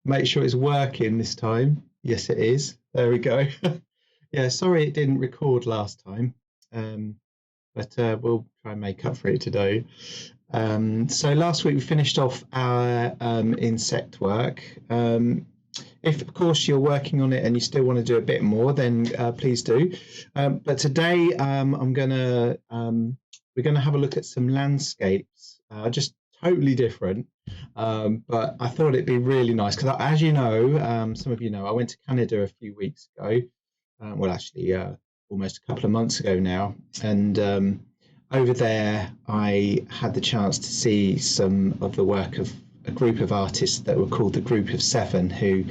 make sure it's working this time. Yes, it is. There we go. Yeah, sorry it didn't record last time, but we'll try and make up for it today. So last week we finished off our insect work. If, of course, you're working on it and you still want to do a bit more, then please do. But today we're gonna have a look at some landscapes, just totally different. But I thought it'd be really nice because, as you know, some of you know, I went to Canada a few weeks ago. Well, actually, almost a couple of months ago now, and over there I had the chance to see some of the work of a group of artists that were called the Group of Seven, who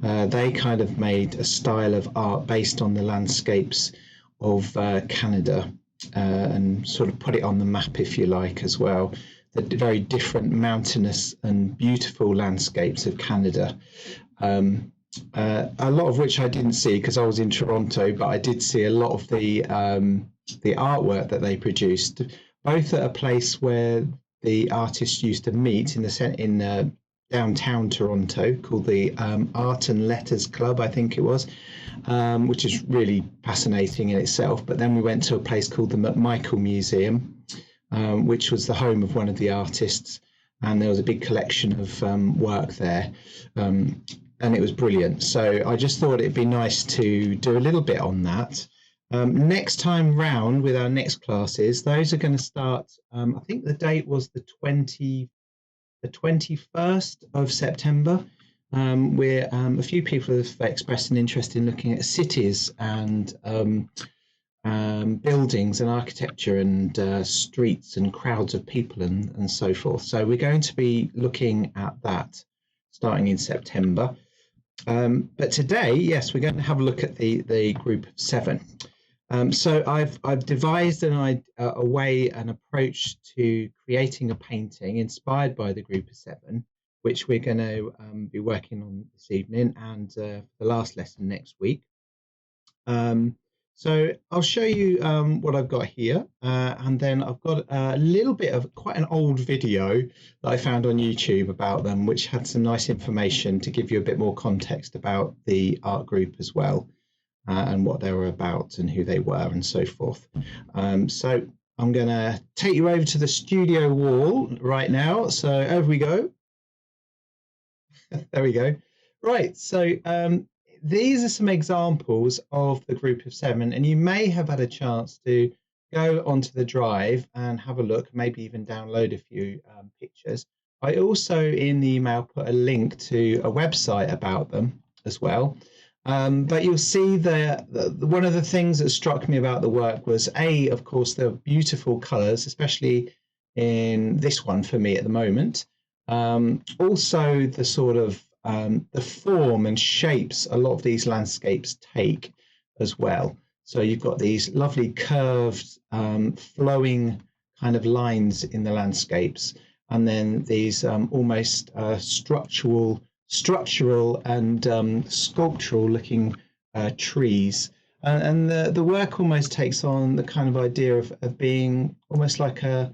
they kind of made a style of art based on the landscapes of Canada, and sort of put it on the map, if you like, as well. The very different mountainous and beautiful landscapes of Canada. A lot of which I didn't see because I was in Toronto, but I did see a lot of the artwork that they produced, both at a place where the artists used to meet in downtown Toronto, called the Art and Letters Club, I think it was, which is really fascinating in itself. But then we went to a place called the McMichael Museum, which was the home of one of the artists, and there was a big collection of work there. And it was brilliant. So I just thought it'd be nice to do a little bit on that. Next time round with our next classes, those are going to start, I think the date was the 21st of September, where a few people have expressed an interest in looking at cities and buildings and architecture and streets and crowds of people and so forth. So we're going to be looking at that starting in September. But today, yes, we're going to have a look at the Group of Seven. So I've devised an approach to creating a painting inspired by the Group of Seven, which we're going to be working on this evening and the last lesson next week. So I'll show you what I've got here, and then I've got a little bit of quite an old video that I found on YouTube about them, which had some nice information to give you a bit more context about the art group as well, and what they were about and who they were and so forth. So I'm going to take you over to the studio wall right now. So over we go. There we go. Right, so these are some examples of the Group of Seven, and you may have had a chance to go onto the drive and have a look, maybe even download a few pictures. I also in the email put a link to a website about them as well. But you'll see one of the things that struck me about the work was, of course, the beautiful colours, especially in this one for me at the moment. Also the sort of the form and shapes a lot of these landscapes take as well. So you've got these lovely curved, flowing kind of lines in the landscapes, and then these almost structural and sculptural looking trees. And the work almost takes on the kind of idea of being almost like a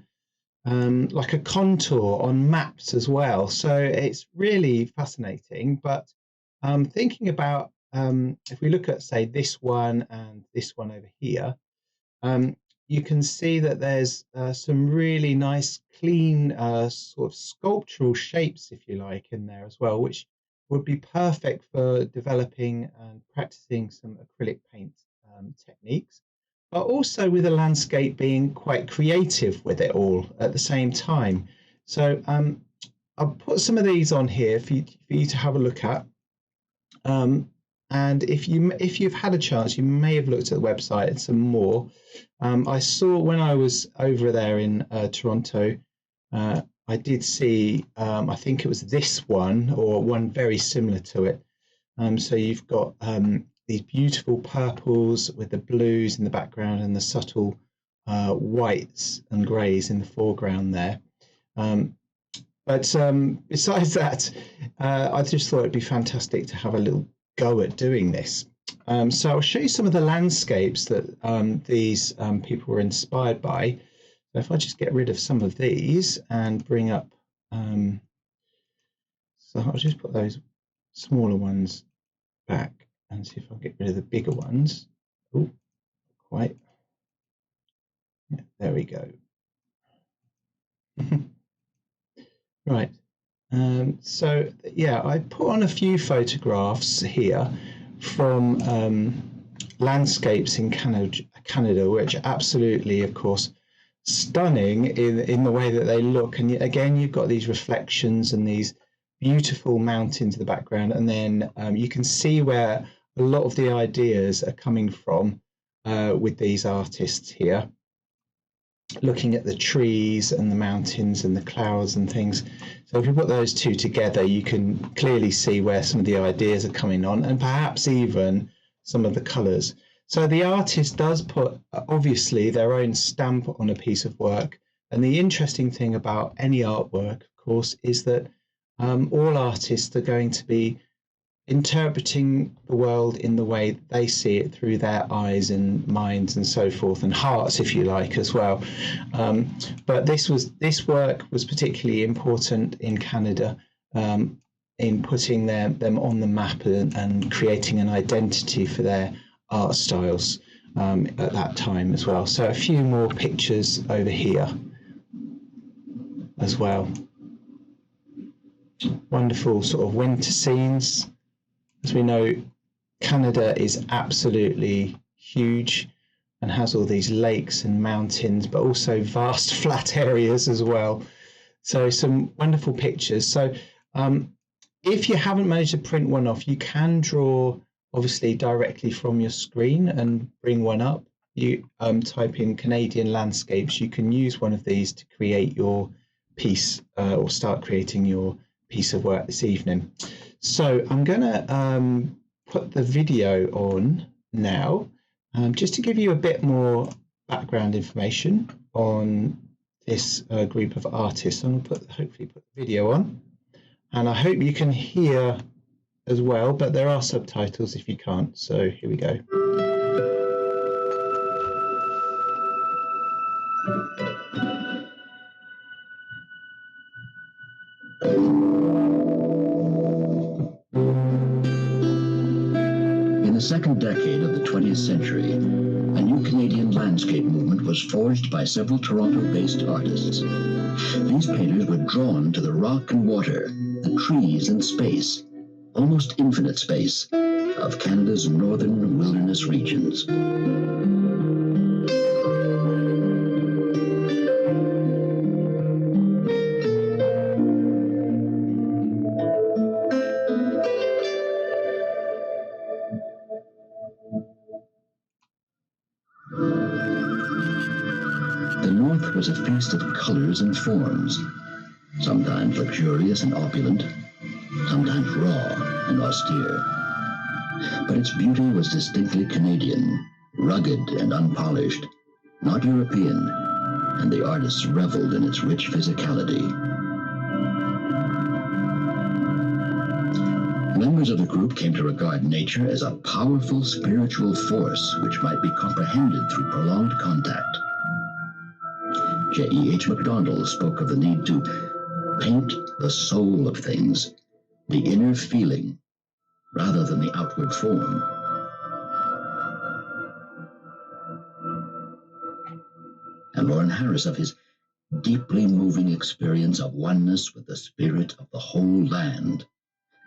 contour on maps as well. So it's really fascinating. But thinking about if we look at, say, this one and this one over here, you can see that there's some really nice, clean sort of sculptural shapes, if you like, in there as well, which would be perfect for developing and practicing some acrylic paint techniques, but also with the landscape being quite creative with it all at the same time. So I'll put some of these on here for you to have a look at. And if you've had a chance, you may have looked at the website and some more. I saw when I was over there in Toronto, I did see, I think it was this one or one very similar to it. So you've got these beautiful purples with the blues in the background and the subtle whites and greys in the foreground there. But besides that, I just thought it'd be fantastic to have a little go at doing this. So I'll show you some of the landscapes that these people were inspired by. So if I just get rid of some of these and bring up, so I'll just put those smaller ones back and see if I get rid of the bigger ones. Oh, quite. Yeah, there we go. Right. So yeah, I put on a few photographs here from landscapes in Canada, which are absolutely, of course, stunning in the way that they look. And again, you've got these reflections and these beautiful mountains in the background, and then you can see where a lot of the ideas are coming from with these artists here, looking at the trees and the mountains and the clouds and things. So if you put those two together, you can clearly see where some of the ideas are coming on, and perhaps even some of the colours. So the artist does put, obviously, their own stamp on a piece of work. And the interesting thing about any artwork, of course, is that all artists are going to be interpreting the world in the way they see it through their eyes and minds and so forth, and hearts, if you like, as well. But this work was particularly important in Canada in putting them on the map and creating an identity for their art styles at that time as well. So a few more pictures over here as well. Wonderful sort of winter scenes. As we know, Canada is absolutely huge and has all these lakes and mountains, but also vast flat areas as well. So some wonderful pictures. So if you haven't managed to print one off, you can draw obviously directly from your screen and bring one up. You type in Canadian landscapes. You can use one of these to create your piece or start creating your piece of work this evening. So I'm going to put the video on now, just to give you a bit more background information on this group of artists. I'm going to hopefully put the video on, and I hope you can hear as well, but there are subtitles if you can't. So here we go. In the second decade of the 20th century, a new Canadian landscape movement was forged by several Toronto-based artists. These painters were drawn to the rock and water, the trees and space, almost infinite space, of Canada's northern wilderness regions. The North was a feast of colors and forms, sometimes luxurious and opulent, sometimes raw and austere. But its beauty was distinctly Canadian, rugged and unpolished, not European, and the artists reveled in its rich physicality. Members of the group came to regard nature as a powerful spiritual force which might be comprehended through prolonged contact. J.E.H. MacDonald spoke of the need to paint the soul of things, the inner feeling, rather than the outward form. And Lauren Harris of his deeply moving experience of oneness with the spirit of the whole land.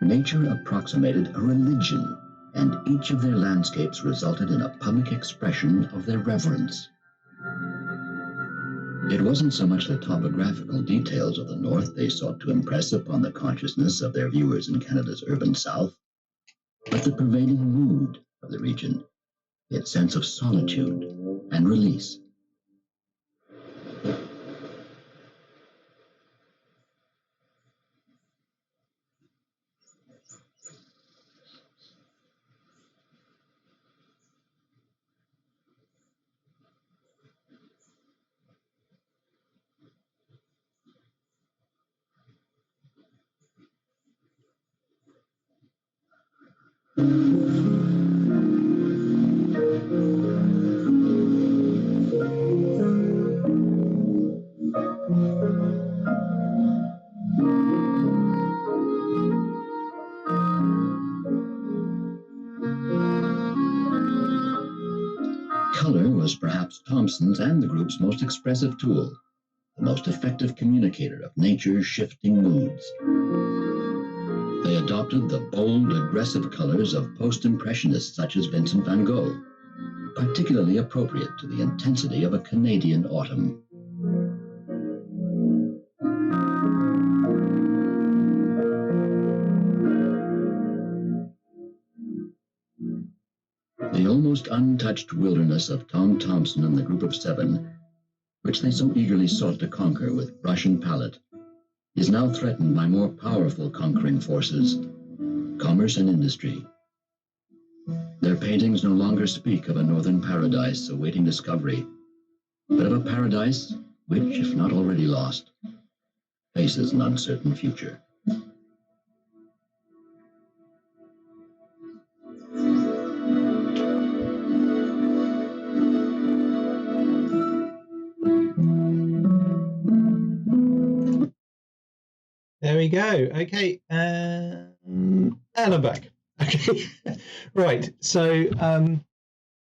Nature approximated a religion, and each of their landscapes resulted in a public expression of their reverence. It wasn't so much the topographical details of the North they sought to impress upon the consciousness of their viewers in Canada's urban South, but the prevailing mood of the region, its sense of solitude and release. Color was perhaps Thompson's and the group's most expressive tool, the most effective communicator of nature's shifting moods. They adopted the bold, aggressive colors of post-impressionists such as Vincent van Gogh, particularly appropriate to the intensity of a Canadian autumn. The almost untouched wilderness of Tom Thomson and the Group of Seven, which they so eagerly sought to conquer with brush and palette, is now threatened by more powerful conquering forces, commerce and industry. Their paintings no longer speak of a northern paradise awaiting discovery, but of a paradise which, if not already lost, faces an uncertain future. There we go. Okay, and I'm back. Okay, right. So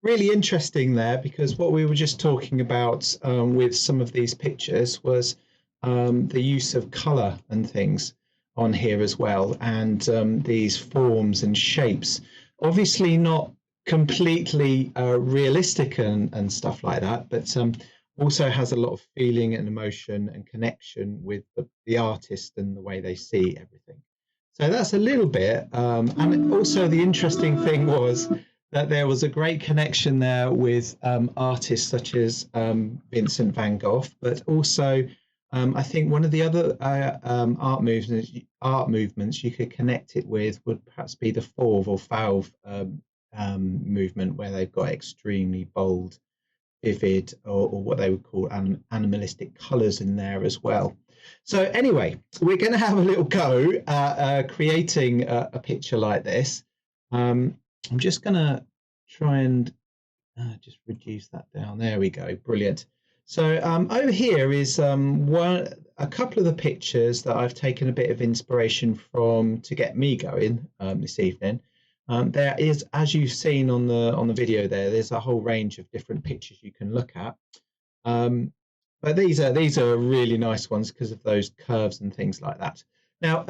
really interesting there, because what we were just talking about with some of these pictures was the use of color and things on here as well, and these forms and shapes. Obviously not completely realistic and stuff like that, but also has a lot of feeling and emotion and connection with the artist and the way they see everything. So that's a little bit. And also the interesting thing was that there was a great connection there with artists such as Vincent van Gogh, but also I think one of the other art movements you could connect it with would perhaps be the Fauve or Fauve movement, where they've got extremely bold, vivid, or what they would call animalistic colors in there as well. So anyway, we're going to have a little go at creating a picture like this. I'm just going to try and just reduce that down. There we go. Brilliant. So over here is a couple of the pictures that I've taken a bit of inspiration from to get me going this evening. There is, as you've seen on the video there's a whole range of different pictures you can look at. But these are really nice ones because of those curves and things like that. Now,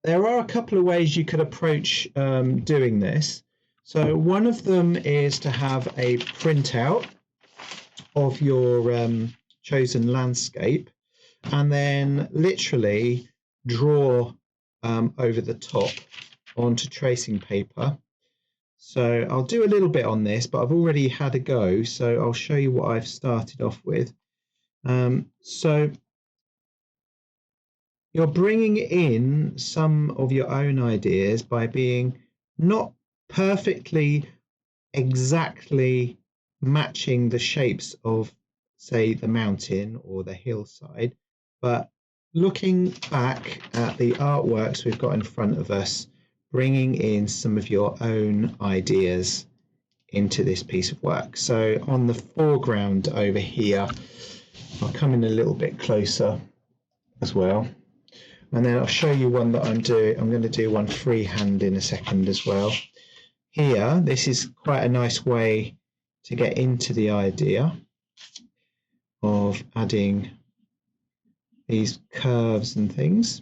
there are a couple of ways you could approach doing this. So one of them is to have a printout of your chosen landscape, and then literally draw over the top onto tracing paper. So I'll do a little bit on this, but I've already had a go, so I'll show you what I've started off with. So you're bringing in some of your own ideas by being not perfectly exactly matching the shapes of, say, the mountain or the hillside, but looking back at the artworks we've got in front of us, bringing in some of your own ideas into this piece of work. So on the foreground over here, I'll come in a little bit closer as well, and then I'll show you one that I'm doing. I'm going to do one freehand in a second as well. Here, this is quite a nice way to get into the idea of adding these curves and things.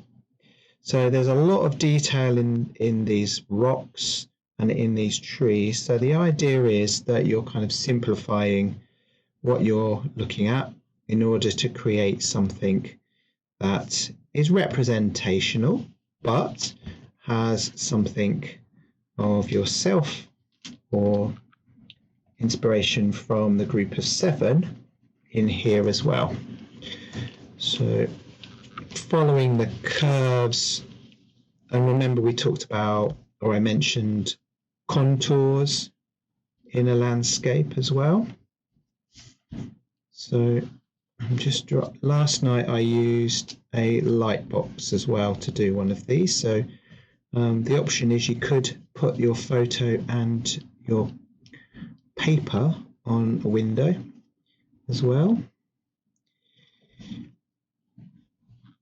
So there's a lot of detail in these rocks and in these trees. So the idea is that you're kind of simplifying what you're looking at in order to create something that is representational, but has something of yourself or inspiration from the Group of Seven in here as well. So following the curves, and remember we talked about, or I mentioned, contours in a landscape as well. So I'm just last night I used a light box as well to do one of these. So the option is you could put your photo and your paper on a window as well,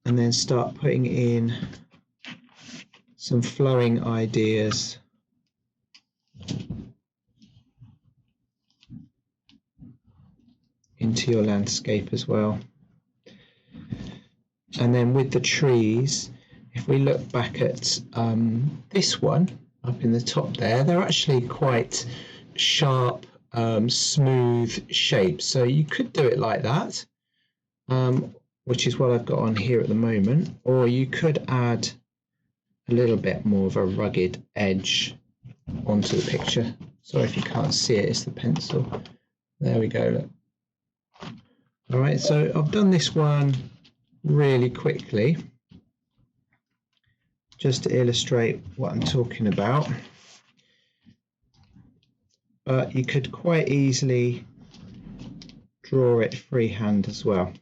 and then start putting in some flowing ideas into your landscape as well. And then with the trees, if we look back at this one up in the top there, they're actually quite sharp, smooth shapes. So you could do it like that, which is what I've got on here at the moment, or you could add a little bit more of a rugged edge onto the picture. Sorry if you can't see it, it's the pencil. There we go. Look. All right, so I've done this one really quickly just to illustrate what I'm talking about, but you could quite easily draw it freehand as well.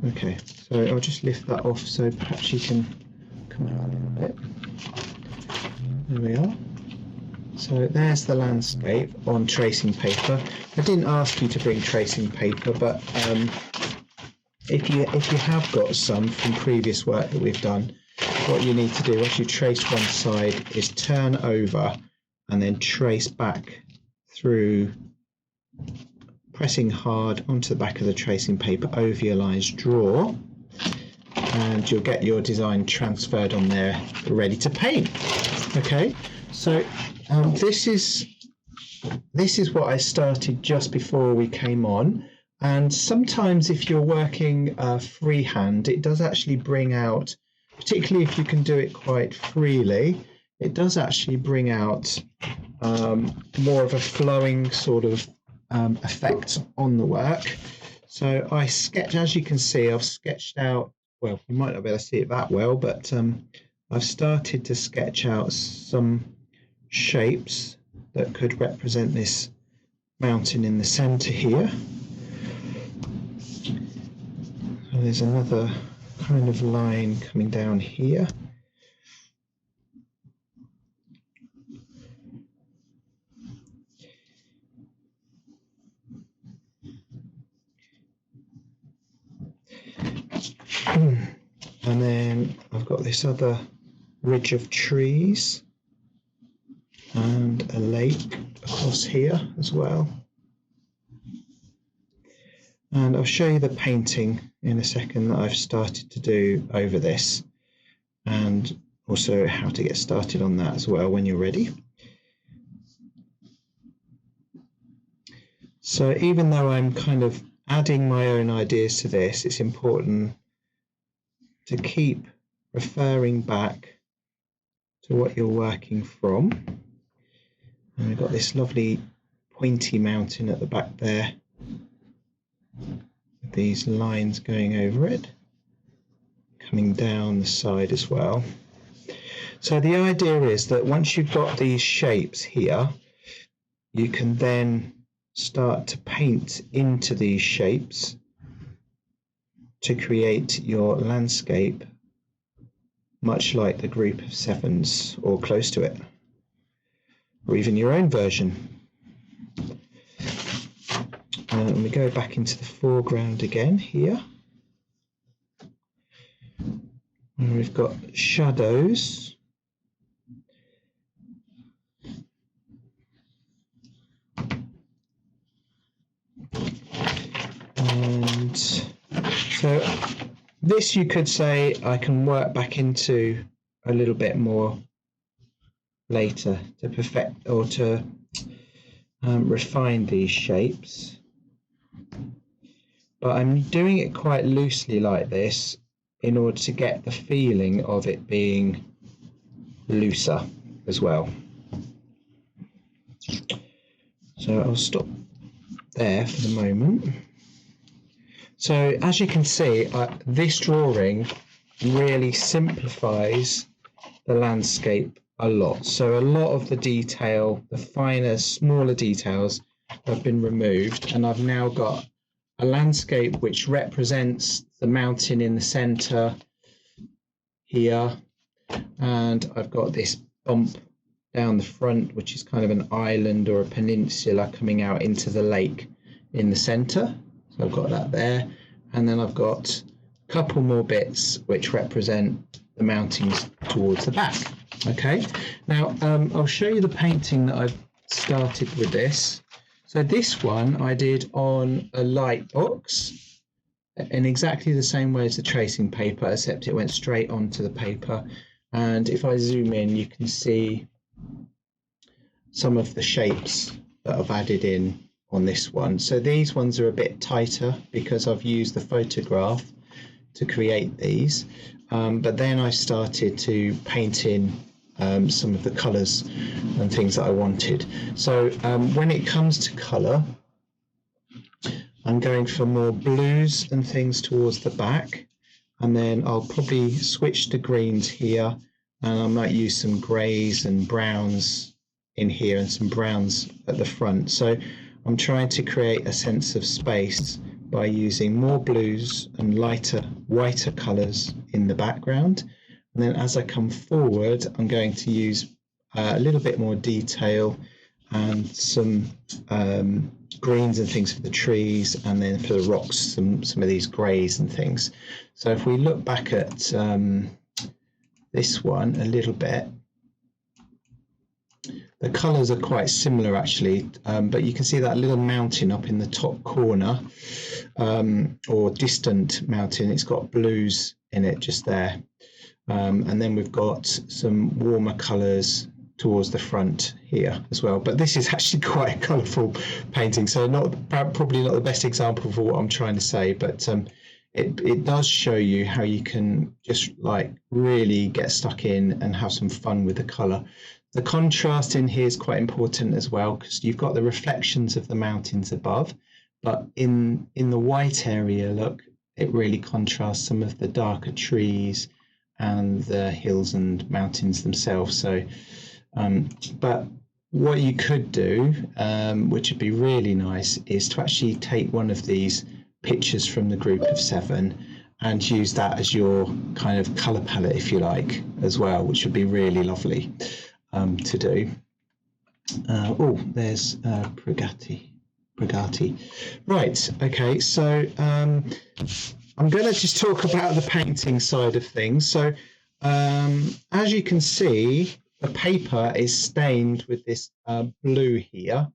Okay, so I'll just lift that off so perhaps you can come out a little bit. There we are. So there's the landscape on tracing paper. I didn't ask you to bring tracing paper, but if you have got some from previous work that we've done, what you need to do once you trace one side is turn over and then trace back through, pressing hard onto the back of the tracing paper over your lines, draw, and you'll get your design transferred on there, ready to paint. Okay, so this is what I started just before we came on, and sometimes if you're working freehand, it does actually bring out, particularly if you can do it quite freely, it does actually bring out more of a flowing sort of effect on the work. So I sketch, as you can see, I've sketched out, well, you might not be able to see it that well, but I've started to sketch out some shapes that could represent this mountain in the center here. So there's another kind of line coming down here. And then I've got this other ridge of trees and a lake across here as well. And I'll show you the painting in a second that I've started to do over this, and also how to get started on that as well when you're ready. So even though I'm kind of adding my own ideas to this, it's important to keep referring back to what you're working from. And we've got this lovely pointy mountain at the back there, with these lines going over it, coming down the side as well. So the idea is that once you've got these shapes here, you can then start to paint into these shapes to create your landscape, much like the group of sevens or close to it, or even your own version. And we go back into the foreground again here, and we've got shadows. And so this, you could say, I can work back into a little bit more later to perfect or to refine these shapes. But I'm doing it quite loosely like this in order to get the feeling of it being looser as well. So I'll stop there for the moment. So as you can see, this drawing really simplifies the landscape a lot. So a lot of the detail, the finer, smaller details have been removed, and I've now got a landscape which represents the mountain in the center here, and I've got this bump down the front, which is kind of an island or a peninsula coming out into the lake in the center. So I've got that there, and then I've got a couple more bits which represent the mountains towards the back. Okay, now I'll show you the painting that I've started with this. So this one I did on a light box in exactly the same way as the tracing paper, except it went straight onto the paper. And if I zoom in, you can see some of the shapes that I've added in on this one. So these ones are a bit tighter because I've used the photograph to create these. But then I started to paint in some of the colours and things that I wanted. So when it comes to colour, I'm going for more blues and things towards the back, and then I'll probably switch to greens here, and I might use some greys and browns in here and some browns at the front. So I'm trying to create a sense of space by using more blues and lighter, whiter colours in the background. And then as I come forward, I'm going to use a little bit more detail and some greens and things for the trees, and then for the rocks, some of these greys and things. So if we look back at this one a little bit, the colours are quite similar actually, but you can see that little mountain up in the top corner, or distant mountain, it's got blues in it just there. And then we've got some warmer colours towards the front here as well. But this is actually quite a colourful painting, so probably not the best example for what I'm trying to say, but it does show you how you can just like really get stuck in and have some fun with the colour. The contrast in here is quite important as well, because you've got the reflections of the mountains above, but in the white area, look, it really contrasts some of the darker trees and the hills and mountains themselves. So but what you could do, which would be really nice, is to actually take one of these pictures from the group of 7 and use that as your kind of colour palette, if you like, as well, which would be really lovely to do. Oh, there's Brigatti. Right, okay, so I'm going to just talk about the painting side of things. So as you can see, the paper is stained with this blue here,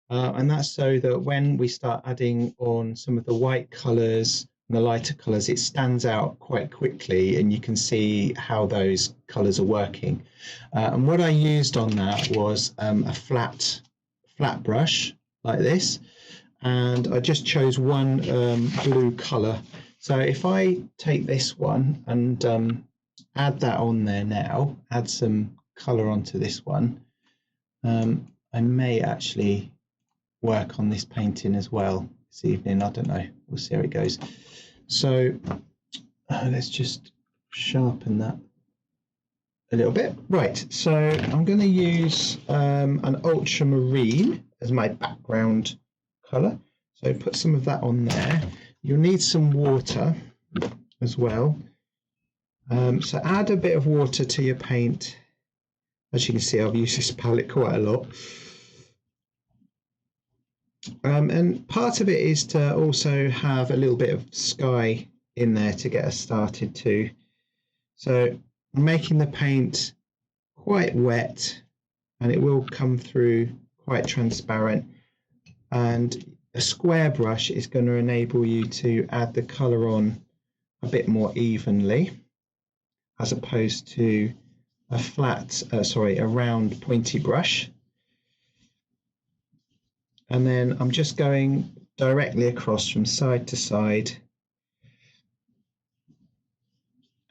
and that's so that when we start adding on some of the white colours and the lighter colours, it stands out quite quickly and you can see how those colours are working. And what I used on that was a flat brush like this, and I just chose one blue colour. So if I take this one and add that on there now, add some colour onto this one, I may actually work on this painting as well this evening. I don't know, we'll see how it goes. So let's just sharpen that a little bit. Right, so I'm going to use an ultramarine as my background colour. So put some of that on there. You'll need some water as well. So add a bit of water to your paint. As you can see, I've used this palette quite a lot. And part of it is to also have a little bit of sky in there to get us started too. So I'm making the paint quite wet, and it will come through quite transparent. And a square brush is going to enable you to add the colour on a bit more evenly, as opposed to a round pointy brush. And then I'm just going directly across from side to side,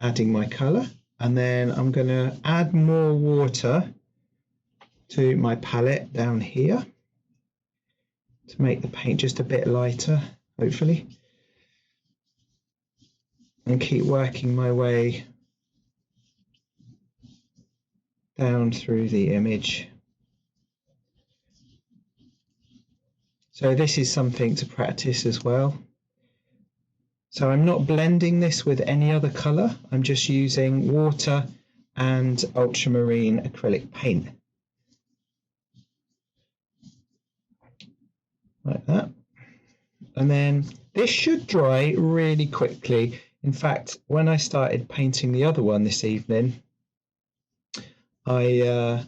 adding my colour. And then I'm going to add more water to my palette down here to make the paint just a bit lighter, hopefully. And keep working my way down through the image. So this is something to practice as well. So I'm not blending this with any other colour. I'm just using water and ultramarine acrylic paint. Like that. And then this should dry really quickly. In fact, when I started painting the other one this evening, I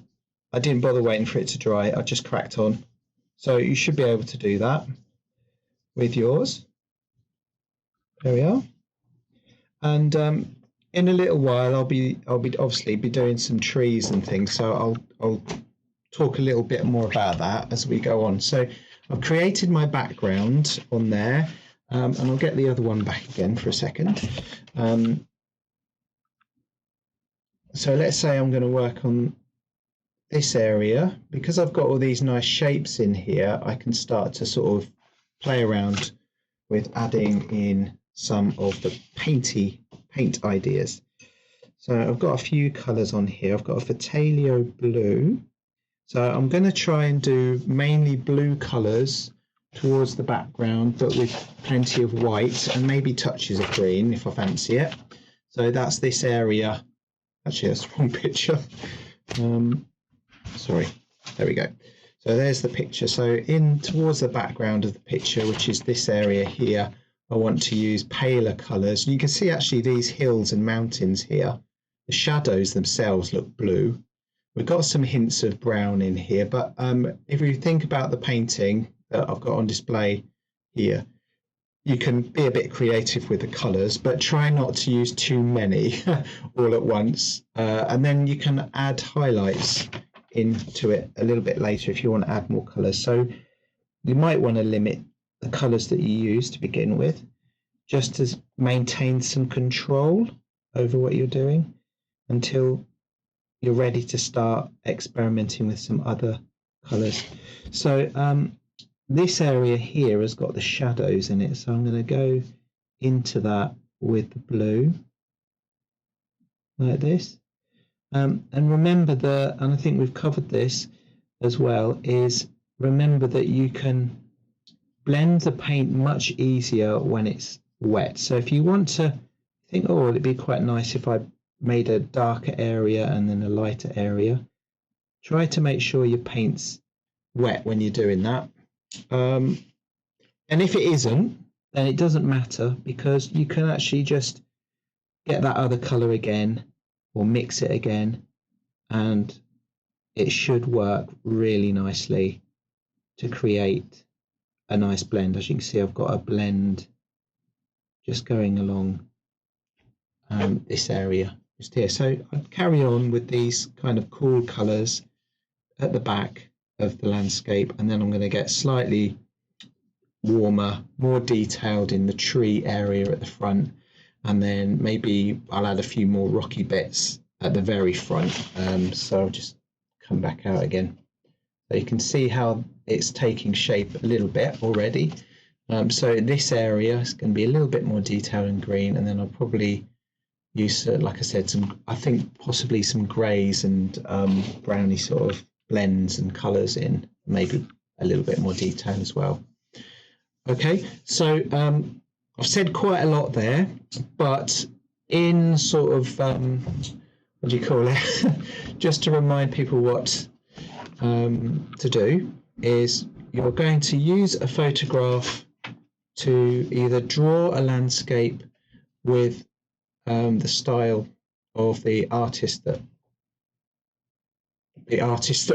I didn't bother waiting for it to dry. I just cracked on. So you should be able to do that with yours. There we are. And in a little while, I'll be obviously be doing some trees and things. So I'll talk a little bit more about that as we go on. So I've created my background on there, and I'll get the other one back again for a second. So let's say I'm going to work on this area. Because I've got all these nice shapes in here, I can start to sort of play around with adding in some of the paint ideas. So I've got a few colours on here. I've got a Vitalio blue. So I'm going to try and do mainly blue colours towards the background, but with plenty of white and maybe touches of green if I fancy it. So that's this area. Actually, that's the wrong picture. Sorry, there we go. So there's the picture. So in towards the background of the picture, which is this area here, I want to use paler colours. You can see actually these hills and mountains here. The shadows themselves look blue. We've got some hints of brown in here, but if you think about the painting that I've got on display here, you can be a bit creative with the colours, but try not to use too many all at once. And then you can add highlights into it a little bit later if you want to add more colours. So you might want to limit the colours that you use to begin with, just to maintain some control over what you're doing until you're ready to start experimenting with some other colours. So this area here has got the shadows in it, so I'm going to go into that with the blue like this. And remember and I think we've covered this as well, is remember that you can blend the paint much easier when it's wet. So if you want to think, oh, it'd be quite nice if I made a darker area and then a lighter area, try to make sure your paint's wet when you're doing that. And if it isn't, then it doesn't matter, because you can actually just get that other color again or mix it again, and it should work really nicely to create a nice blend. As you can see, I've got a blend just going along this area just here. So I'll carry on with these kind of cool colors at the back of the landscape, and then I'm going to get slightly warmer, more detailed in the tree area at the front, and then maybe I'll add a few more rocky bits at the very front. So I'll just come back out again. So you can see how it's taking shape a little bit already. So this area is going to be a little bit more detailed and green, and then I'll probably use, like I said, I think possibly some greys and browny sort of blends and colours in, maybe a little bit more detail as well. Okay, so I've said quite a lot there, but in sort of, what do you call it? Just to remind people what to do is you're going to use a photograph to either draw a landscape with the style of the artist that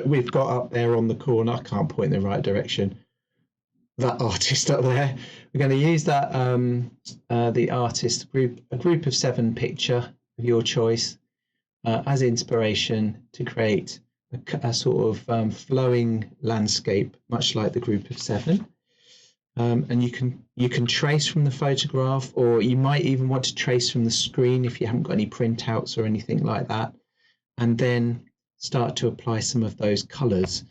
we've got up there on the corner. I can't point in the right direction. That artist up there. We're going to use that the artist group, a group of 7 picture of your choice as inspiration to create a sort of flowing landscape, much like the group of 7. And you can trace from the photograph, or you might even want to trace from the screen if you haven't got any printouts or anything like that, and then start to apply some of those colours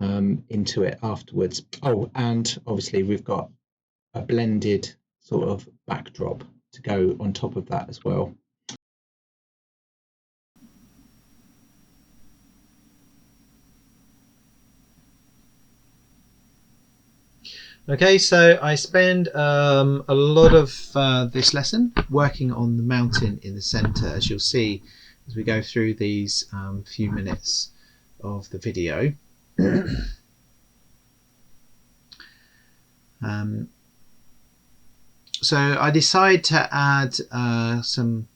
into it afterwards. Oh, and obviously we've got a blended sort of backdrop to go on top of that as well. Okay, so I spend a lot of this lesson working on the mountain in the center, as you'll see as we go through these few minutes of the video. So I decide to add some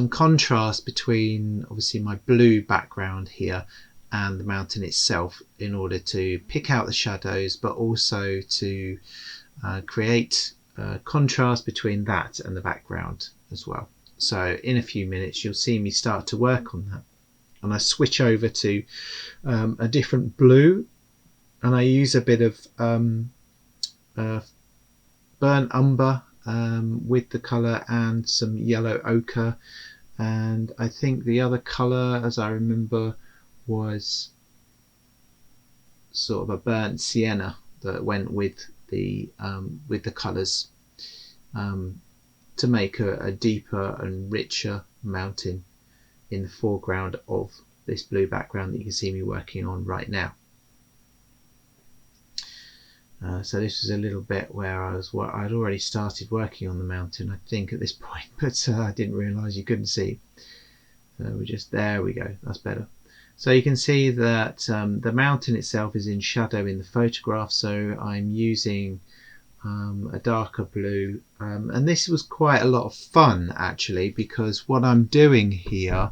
contrast between obviously my blue background here and the mountain itself in order to pick out the shadows, but also to create contrast between that and the background as well. So in a few minutes you'll see me start to work on that, and I switch over to a different blue, and I use a bit of burnt umber with the colour and some yellow ochre, and I think the other colour, as I remember, was sort of a burnt sienna that went with the colours to make a deeper and richer mountain in the foreground of this blue background that you can see me working on right now. So this was a little bit where I'd already started working on the mountain, I think, at this point, but I didn't realise you couldn't see. So we're just, there we go, that's better. So you can see that the mountain itself is in shadow in the photograph, so I'm using a darker blue, and this was quite a lot of fun actually, because what I'm doing here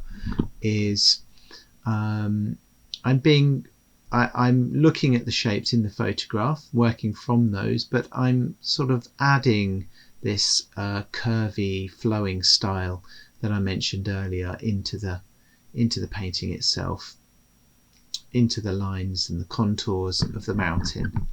is I'm looking at the shapes in the photograph, working from those, but I'm sort of adding this curvy flowing style that I mentioned earlier into the painting itself, into the lines and the contours of the mountain.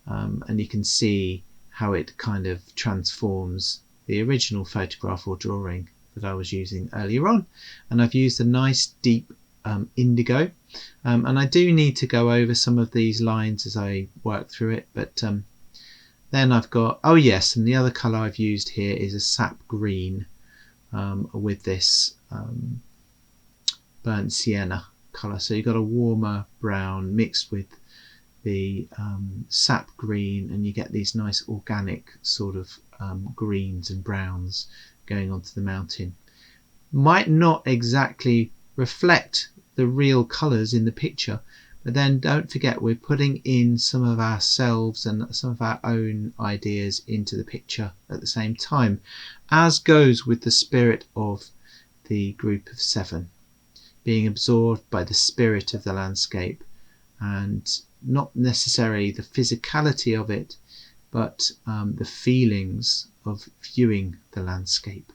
And you can see how it kind of transforms the original photograph or drawing that I was using earlier on. And I've used a nice deep indigo, and I do need to go over some of these lines as I work through it, but then I've got, oh yes, and the other colour I've used here is a sap green with this burnt sienna colour. So you've got a warmer brown mixed with the sap green, and you get these nice organic sort of greens and browns going onto the mountain. Might not exactly reflect the real colours in the picture, but then don't forget we're putting in some of ourselves and some of our own ideas into the picture at the same time, as goes with the spirit of the group of 7, being absorbed by the spirit of the landscape, and not necessarily the physicality of it, but the feelings of viewing the landscape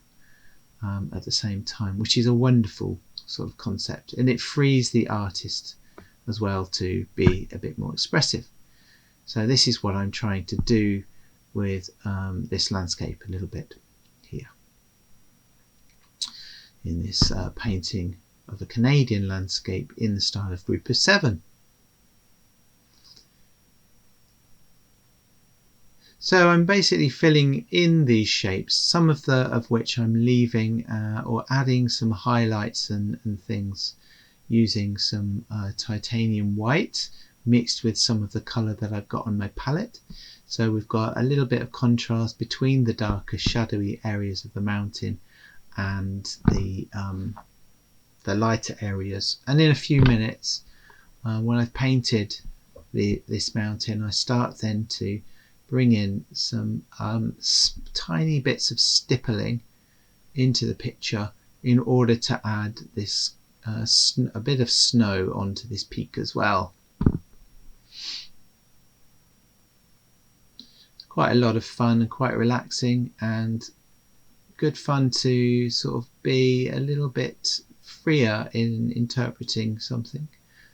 at the same time, which is a wonderful sort of concept, and it frees the artist as well to be a bit more expressive. So this is what I'm trying to do with this landscape a little bit here in this painting of a Canadian landscape in the style of Group of 7. So I'm basically filling in these shapes, some of which I'm leaving or adding some highlights and things using some titanium white mixed with some of the colour that I've got on my palette. So we've got a little bit of contrast between the darker shadowy areas of the mountain and the lighter areas. And in a few minutes, when I've painted this mountain, I start then to bring in some tiny bits of stippling into the picture in order to add this a bit of snow onto this peak as well. It's quite a lot of fun and quite relaxing, and good fun to sort of be a little bit freer in interpreting something.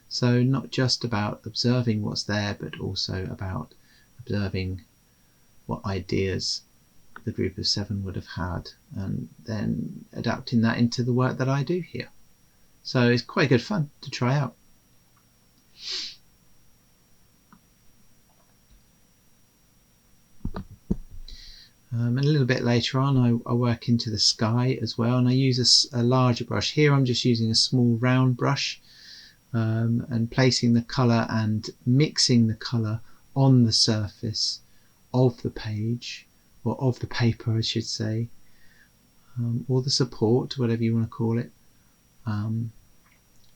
So not just about observing what's there, but also about observing what ideas the group of 7 would have had, and then adapting that into the work that I do here. So it's quite good fun to try out. And a little bit later on I work into the sky as well, and I use a larger brush. Here I'm just using a small round brush and placing the colour and mixing the colour on the surface of the page, or of the paper I should say, or the support, whatever you want to call it.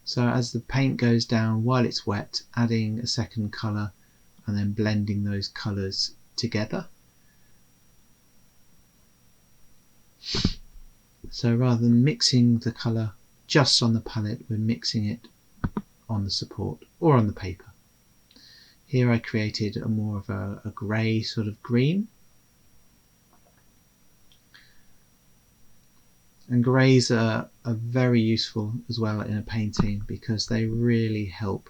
So as the paint goes down while it's wet, adding a second colour and then blending those colours together. So rather than mixing the colour just on the palette, we're mixing it on the support or on the paper. Here I created a more of a grey sort of green. And greys are very useful as well in a painting because they really help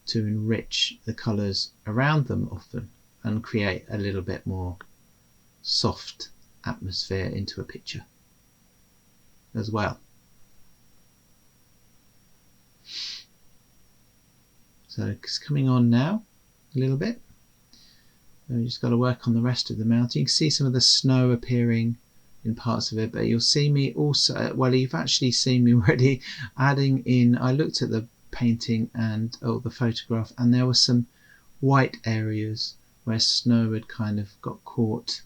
to enrich the colours around them often and create a little bit more soft atmosphere into a picture as well. So it's coming on now a little bit. We've just got to work on the rest of the mountain. You can see some of the snow appearing in parts of it, but you'll see me also, well, you've actually seen me already adding in, I looked at the painting and the photograph, and there were some white areas where snow had kind of got caught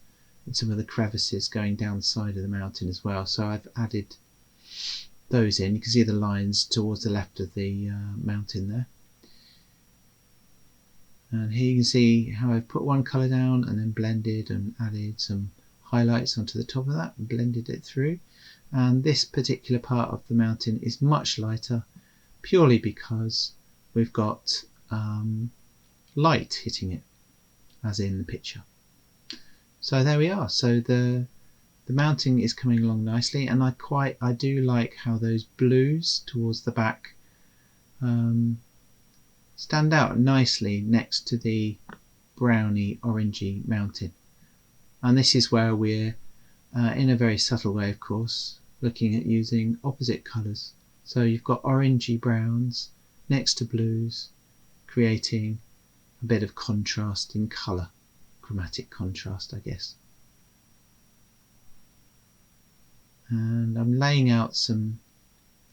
in some of the crevices going down the side of the mountain as well. So I've added those in. You can see the lines towards the left of the mountain there. And here you can see how I've put one colour down and then blended and added some highlights onto the top of that and blended it through. And this particular part of the mountain is much lighter purely because we've got light hitting it, as in the picture. So there we are. So the mountain is coming along nicely, and I do like how those blues towards the back stand out nicely next to the browny orangey mountain. And this is where we're in a very subtle way, of course, looking at using opposite colours. So you've got orangey browns next to blues, creating a bit of contrast in colour, chromatic contrast, I guess. And I'm laying out some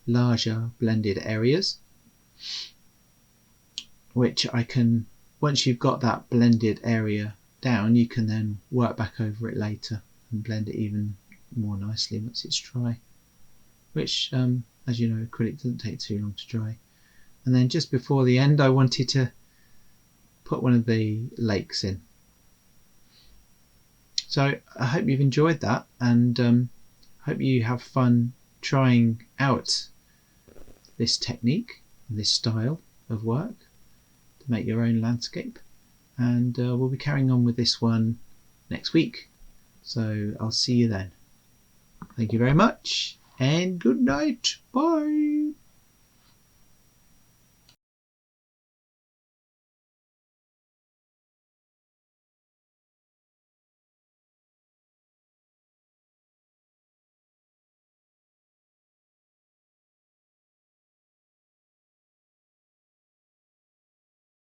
larger blended areas, which I can, once you've got that blended area down, you can then work back over it later and blend it even more nicely once it's dry, which as you know, acrylic doesn't take too long to dry. And then just before the end, I wanted to put one of the lakes in. So I hope you've enjoyed that, and hope you have fun trying out this technique, this style of work to make your own landscape. And we'll be carrying on with this one next week. So I'll see you then. Thank you very much, and good night. Bye.